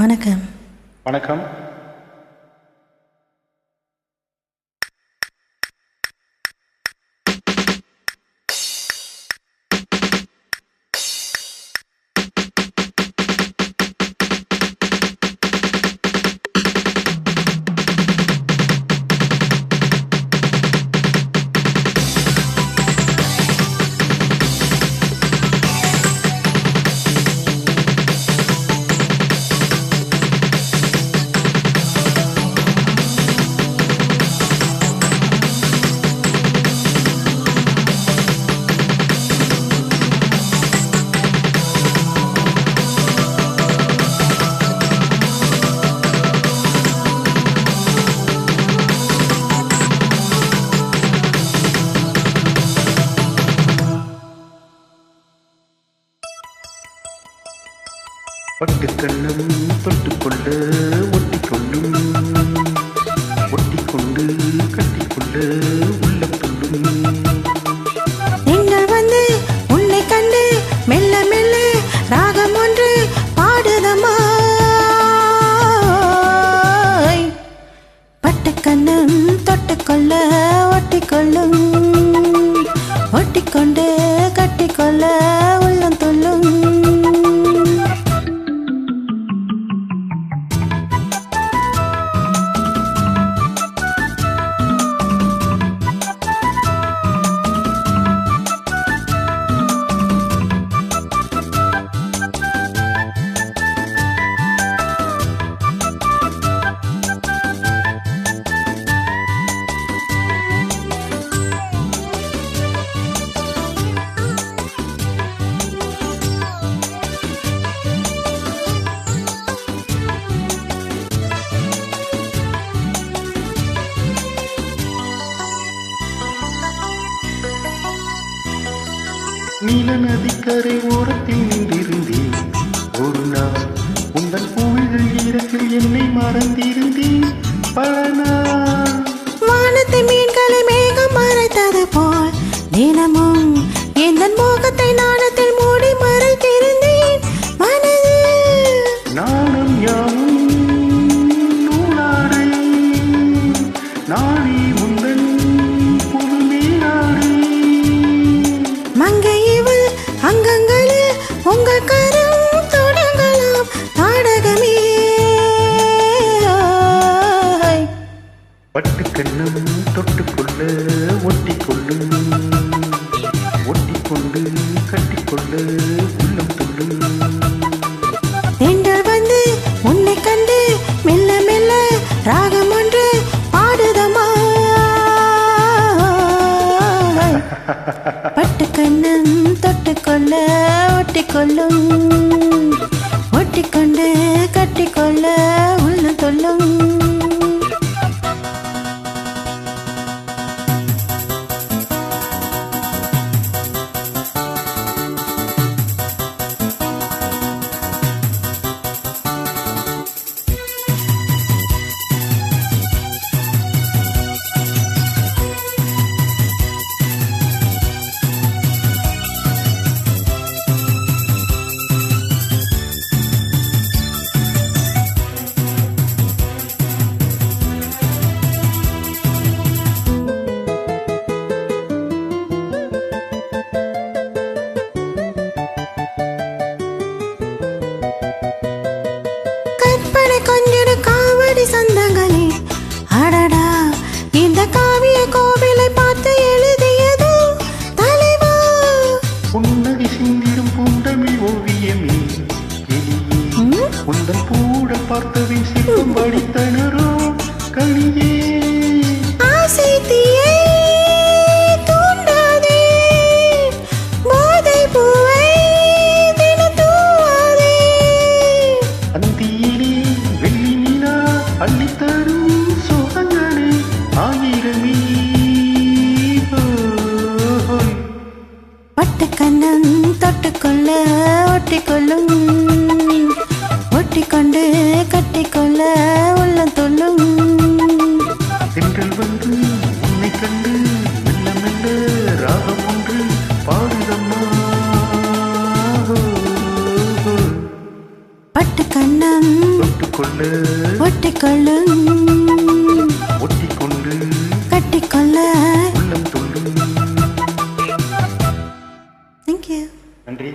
வணக்கம். வணக்கம். பட்டுக்கண்ணம் தொட்டுக்கொள்ள ஒட்டிக்கொள்ளும், ஒட்டிக்கொண்டு கட்டிக்கொள்ள உள்ளம் துள்ளும். நீங்கள் வந்து உன்னை கண்டு மெல்ல மெல்ல ராகம் ஒன்று பாடுதம்மா. பட்டுக்கண்ணம் தொட்டுக்கொள்ள ஒட்டிக்கொள்ளும், ஒட்டிக்கொண்டு கட்டிக்கொள்ள உள்ளம் துள்ளும். நீல நதிக்கரை ஓரத்தில் நின்றிருந்தேன் ஒரு நாள். உங்கள் பூவிகள் ஈரத்தில் என்னை மறந்திருந்தேன் பல நாள். வானத்தை மீன்களை மேகம் மறைத்தது போல் தினமும் எந்த மோகத்தை நாணத்தில் மூடி மறைத்திருந்தேன் மனதில். நாணம் யாவும் நூலாடை, நானே உந்தன் புதுமே நாடை. மங்கை இவள் அங்கங்களில் உங்கள் கரம் தொடங்கலாம் நாடகமே. பட்டுக்கண்ணம் தொட்டுக்கொள்ள ஒட்டிக்கொள்ளும், ஒட்டிக்கொண்டு கட்டிக்கொள்ள உள்ளம் துள்ளும். நீங்கள் வந்து உன்னை கண்டு மெல்ல மெல்ல ராகம் ஒன்று பாடுதம்மா. பட்டுக்கண்ணம் தொட்டுக்கொள்ள ஒட்டிக்கொள்ளும், ஒட்டிக்கொண்டு கட்டிக்கொள்ள உள்ளம் துள்ளும். கற்பனை கொஞ்சிடு காவடி சந்தங்களே, அடடா இந்த காவிய கோவிலை பார்த்து எழுதியது தலைவா. புன்னகை சிந்திடும் பூந்தமிழ் ஓவியமே எளியே, உந்தன் பூட பார்த்தவின் சிற்பம் வடித்தனரோ கனியே. ஆசை தீயை தூண்டாதே, போதை பூவை தினம் தூவாதே. அந்தியிலே வெள்ளி நிலா அள்ளித்தரும் சுகங்களே ஆயிரமே. பட்டுக்கண்ணம் தொட்டுக்கொள்ள ஒட்டிக்கொள்ளும், ஒட்டிக்கொண்டு கட்டிக்கொள்ள உள்ளம் துள்ளும். தென்றல் வந்து உன்னை கண்டு ஒட்டிக்கொள்ள ஒட்டிக்கொள்ளு ஒட்டிக்கொண்டு கட்டிக்கொள்ள உள்ளம் துள்ளும். தேங்க்யூ. நன்றி.